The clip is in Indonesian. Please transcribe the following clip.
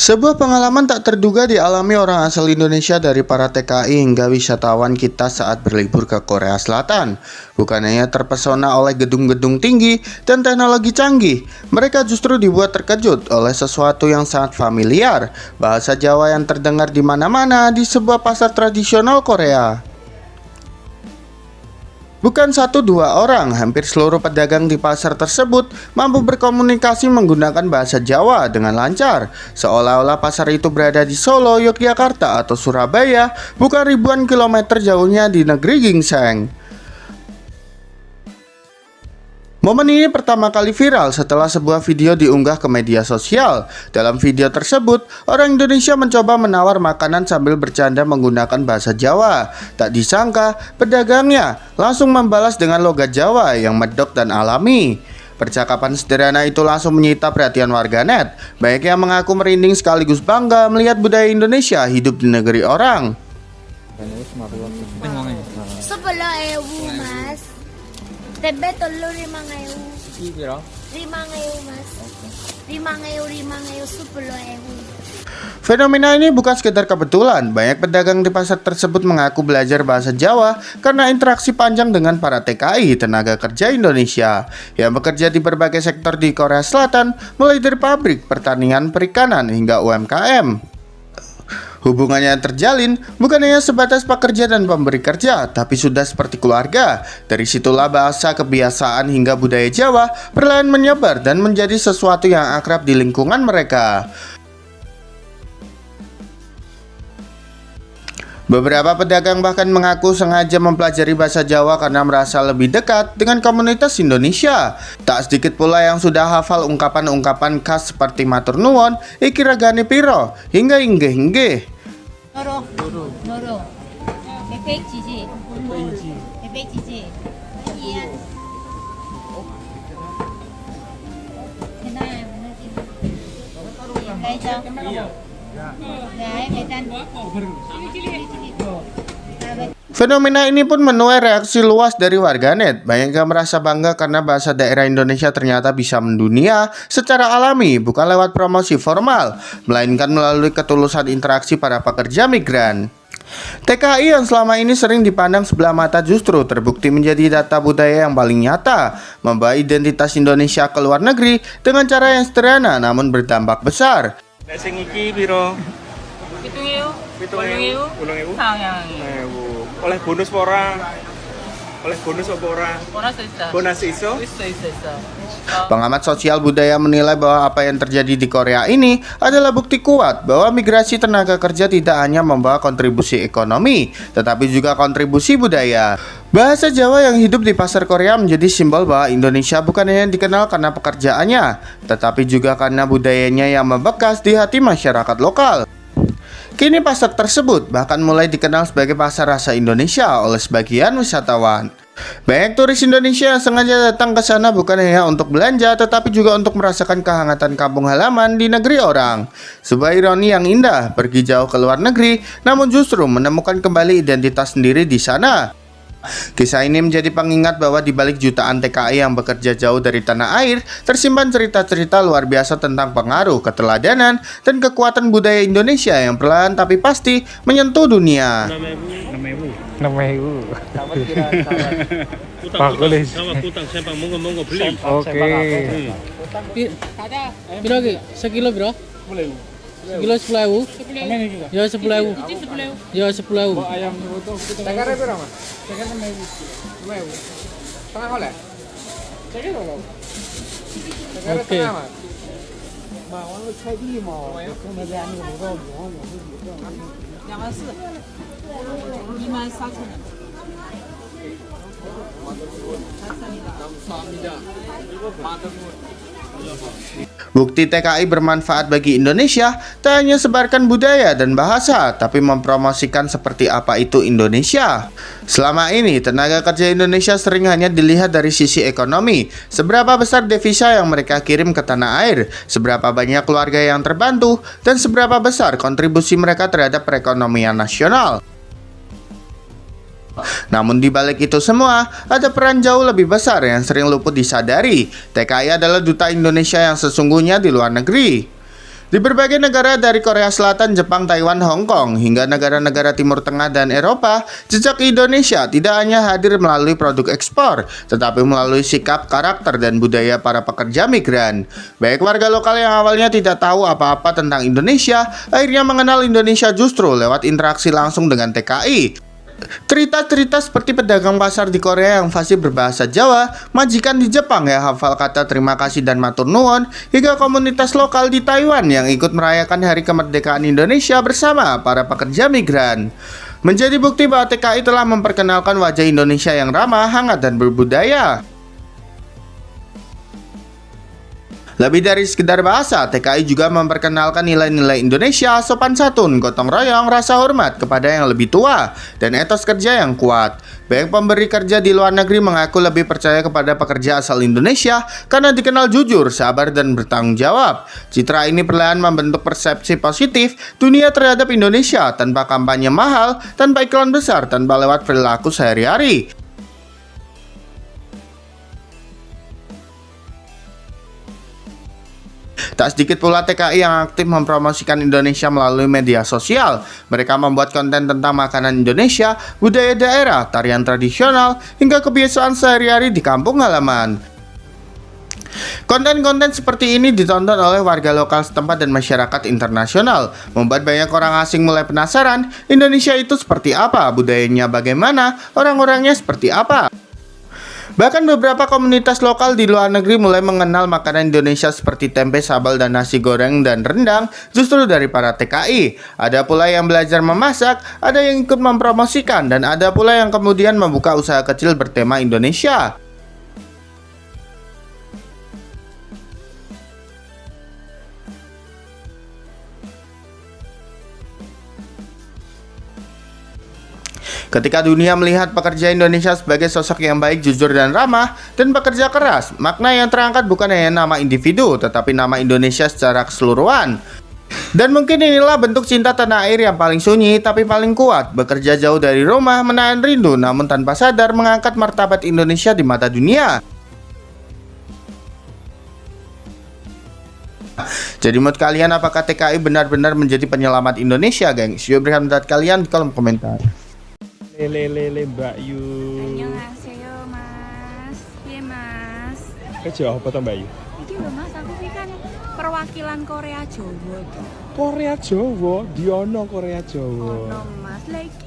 Sebuah pengalaman tak terduga dialami orang asal Indonesia dari para TKI hingga wisatawan kita saat berlibur ke Korea Selatan. Bukan hanya terpesona oleh gedung-gedung tinggi dan teknologi canggih, mereka justru dibuat terkejut oleh sesuatu yang sangat familiar, bahasa Jawa yang terdengar di mana-mana di sebuah pasar tradisional Korea. Bukan satu dua orang, hampir seluruh pedagang di pasar tersebut mampu berkomunikasi menggunakan bahasa Jawa dengan lancar, seolah-olah pasar itu berada di Solo, Yogyakarta, atau Surabaya, bukan ribuan kilometer jauhnya di negeri gingseng. Momen ini pertama kali viral setelah sebuah video diunggah ke media sosial. Dalam video tersebut, orang Indonesia mencoba menawar makanan sambil bercanda menggunakan bahasa Jawa. Tak disangka, pedagangnya langsung membalas dengan logat Jawa yang medok dan alami. Percakapan sederhana itu langsung menyita perhatian warganet. Banyak yang mengaku merinding sekaligus bangga melihat budaya Indonesia hidup di negeri orang. 10.000 mas. Tebe tolo 5.000. Iya, 5.000 mas. 5.000 10.000. Fenomena ini bukan sekedar kebetulan. Banyak pedagang di pasar tersebut mengaku belajar bahasa Jawa karena interaksi panjang dengan para TKI, tenaga kerja Indonesia, yang bekerja di berbagai sektor di Korea Selatan, mulai dari pabrik, pertanian, perikanan, hingga UMKM. Hubungannya yang terjalin bukan hanya sebatas pekerja dan pemberi kerja, tapi sudah seperti keluarga. Dari situlah bahasa, kebiasaan, hingga budaya Jawa perlahan menyebar dan menjadi sesuatu yang akrab di lingkungan mereka. Beberapa pedagang bahkan mengaku sengaja mempelajari bahasa Jawa karena merasa lebih dekat dengan komunitas Indonesia. Tak sedikit pula yang sudah hafal ungkapan-ungkapan khas seperti matur nuwun, iki regane piro, hingga inggih-inggih. Noro. Bebek cici. Bebek cici. Iya. Fenomena ini pun menuai reaksi luas dari warganet. Banyak yang merasa bangga karena bahasa daerah Indonesia ternyata bisa mendunia secara alami, bukan lewat promosi formal, melainkan melalui ketulusan interaksi para pekerja migran. TKI yang selama ini sering dipandang sebelah mata justru terbukti menjadi data budaya yang paling nyata, membawa identitas Indonesia ke luar negeri dengan cara yang sederhana namun berdampak besar. Sing iki piro? 7.000. 8.000. Sayang. Oleh bonus apa ora? Oleh bonus apa ora? Bonus iso? Pengamat sosial budaya menilai bahwa apa yang terjadi di Korea ini adalah bukti kuat bahwa migrasi tenaga kerja tidak hanya membawa kontribusi ekonomi, tetapi juga kontribusi budaya. Bahasa Jawa yang hidup di pasar Korea menjadi simbol bahwa Indonesia bukan hanya dikenal karena pekerjaannya, tetapi juga karena budayanya yang membekas di hati masyarakat lokal. Kini pasar tersebut bahkan mulai dikenal sebagai pasar rasa Indonesia oleh sebagian wisatawan. Banyak turis Indonesia yang sengaja datang ke sana bukan hanya untuk belanja, tetapi juga untuk merasakan kehangatan kampung halaman di negeri orang. Sebuah ironi yang indah, pergi jauh ke luar negeri, namun justru menemukan kembali identitas sendiri di sana. Kisah ini menjadi pengingat bahwa di balik jutaan TKI yang bekerja jauh dari tanah air, tersimpan cerita-cerita luar biasa tentang pengaruh, keteladanan, dan kekuatan budaya Indonesia yang perlahan tapi pasti menyentuh dunia. 6.000. Bagus. Sama kutang sempang monggo beli. Oke. Piro ki? Sekilo piro? 10.000. Sekilo 10.000. Ya 10.000. Ya 10.000. Ayam utuh. Tekarnya piro, Mas? Tekarnya 5.000. 5.000. Setengah oleh? Tekarnya lho. Tekarnya Oke. setengah, Mas. Bukti TKI bermanfaat bagi Indonesia tak hanya sebarkan budaya dan bahasa, tapi mempromosikan seperti apa itu Indonesia. Selama ini, tenaga kerja Indonesia sering hanya dilihat dari sisi ekonomi. Seberapa besar devisa yang mereka kirim ke tanah air, seberapa banyak keluarga yang terbantu, dan seberapa besar kontribusi mereka terhadap perekonomian nasional. Namun di balik itu semua, ada peran jauh lebih besar yang sering luput disadari. TKI adalah duta Indonesia yang sesungguhnya di luar negeri. Di berbagai negara dari Korea Selatan, Jepang, Taiwan, Hong Kong, hingga negara-negara Timur Tengah dan Eropa, jejak Indonesia tidak hanya hadir melalui produk ekspor, tetapi melalui sikap, karakter, dan budaya para pekerja migran. Baik warga lokal yang awalnya tidak tahu apa-apa tentang Indonesia, akhirnya mengenal Indonesia justru lewat interaksi langsung dengan TKI. Cerita-cerita seperti pedagang pasar di Korea yang fasih berbahasa Jawa, majikan di Jepang yang hafal kata terima kasih dan matur nuwun, hingga komunitas lokal di Taiwan yang ikut merayakan Hari Kemerdekaan Indonesia bersama para pekerja migran. Menjadi bukti bahwa TKI telah memperkenalkan wajah Indonesia yang ramah, hangat, dan berbudaya. Lebih dari sekedar bahasa, TKI juga memperkenalkan nilai-nilai Indonesia, sopan santun, gotong royong, rasa hormat kepada yang lebih tua, dan etos kerja yang kuat. Banyak pemberi kerja di luar negeri mengaku lebih percaya kepada pekerja asal Indonesia karena dikenal jujur, sabar, dan bertanggung jawab. Citra ini perlahan membentuk persepsi positif dunia terhadap Indonesia tanpa kampanye mahal, tanpa iklan besar, tanpa lewat perilaku sehari-hari. Tak sedikit pula TKI yang aktif mempromosikan Indonesia melalui media sosial. Mereka membuat konten tentang makanan Indonesia, budaya daerah, tarian tradisional, hingga kebiasaan sehari-hari di kampung halaman. Konten-konten seperti ini ditonton oleh warga lokal setempat dan masyarakat internasional, membuat banyak orang asing mulai penasaran Indonesia itu seperti apa, budayanya bagaimana, orang-orangnya seperti apa. Bahkan beberapa komunitas lokal di luar negeri mulai mengenal makanan Indonesia seperti tempe, sambal, dan nasi goreng dan rendang justru dari para TKI. Ada pula yang belajar memasak, ada yang ikut mempromosikan, dan ada pula yang kemudian membuka usaha kecil bertema Indonesia. Ketika dunia melihat pekerja Indonesia sebagai sosok yang baik, jujur, dan ramah, dan bekerja keras, makna yang terangkat bukan hanya nama individu, tetapi nama Indonesia secara keseluruhan. Dan mungkin inilah bentuk cinta tanah air yang paling sunyi tapi paling kuat. Bekerja jauh dari rumah, menahan rindu, namun tanpa sadar mengangkat martabat Indonesia di mata dunia. Jadi menurut kalian, apakah TKI benar-benar menjadi penyelamat Indonesia, gengs? Yuk berikan pendapat kalian di kolom komentar. Lele Mbak Yu. Annyeonghaseyo Mas. Piye Mas? Kerja apa tuh Mbak Yu? Iki lho Mas, aku iki kan perwakilan Korea Jawa to. Korea Jawa, Diono Korea Jawa. Ono Mas. Lah iki